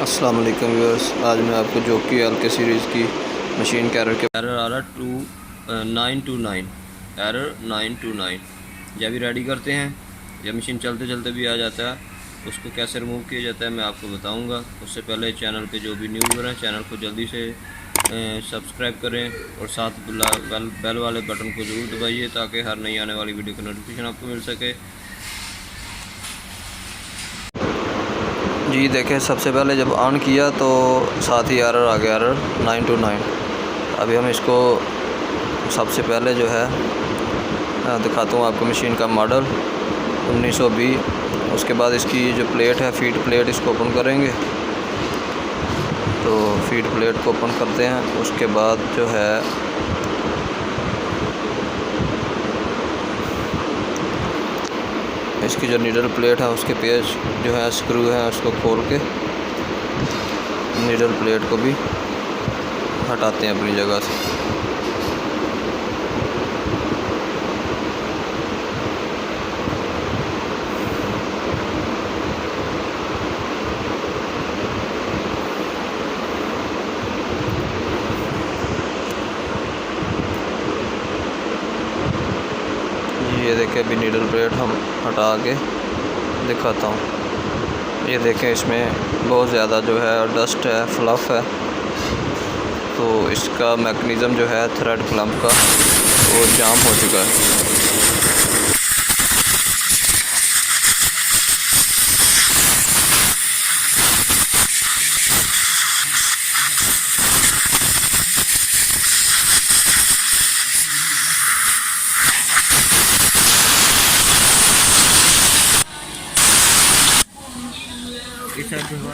अस्सलाम वालेकुम व्यूअर्स। आज मैं आपको जोकी एलके सीरीज़ की मशीन का एरर आ रहा 929 एरर 929 जब भी रेडी करते हैं या मशीन चलते चलते भी आ जाता है, उसको कैसे रिमूव किया जाता है मैं आपको बताऊंगा। उससे पहले चैनल पे जो भी न्यू व्यूअर हैं चैनल को जल्दी से सब्सक्राइब करें और साथ बेल वाले बटन को ज़रूर दबाइए ताकि हर नई आने वाली वीडियो का नोटिफिकेशन आपको मिल सके। जी देखें, सबसे पहले जब ऑन किया तो साथ ही एरर आ गया, एरर 929। अभी हम इसको सबसे पहले जो है दिखाता हूँ आपको मशीन का मॉडल 1920। उसके बाद इसकी जो प्लेट है, फीड प्लेट, इसको ओपन करेंगे। तो फीड प्लेट को ओपन करते हैं। उसके बाद जो है इसकी जो नीडल प्लेट है उसके पेज जो है स्क्रू है, उसको खोल के नीडल प्लेट को भी हटाते हैं अपनी जगह से। ये देखें, अभी नीडल प्लेट हम हटा के दिखाता हूँ। ये देखें, इसमें बहुत ज़्यादा जो है डस्ट है, फ्लफ़ है। तो इसका मैकेनिज़्म जो है थ्रेड क्लैंप का वो जाम हो चुका है। इस साइड पे हवा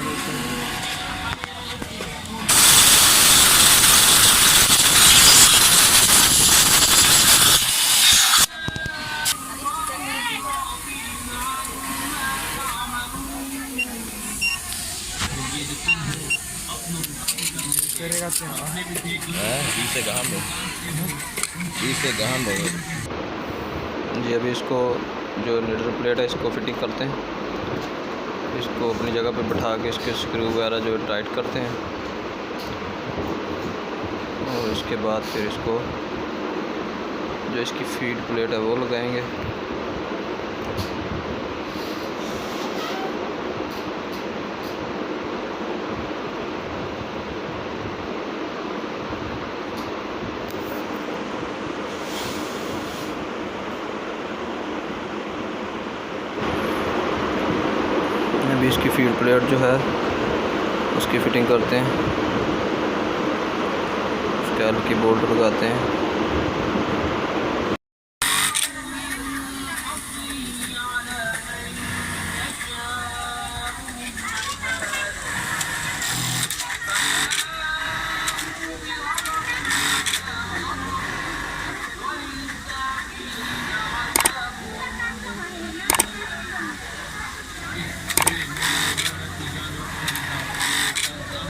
जी। अभी इसको जो नीडल प्लेट है इसको फिटिंग करते हैं। इसको अपनी जगह पे बिठा के इसके स्क्रू वगैरह जो टाइट करते हैं और इसके बाद फिर इसको जो इसकी फीड प्लेट है वो लगाएंगे। अभी इसकी फीड प्लेट जो है उसकी फ़िटिंग करते हैं, उसके की बोल्ट लगाते हैं।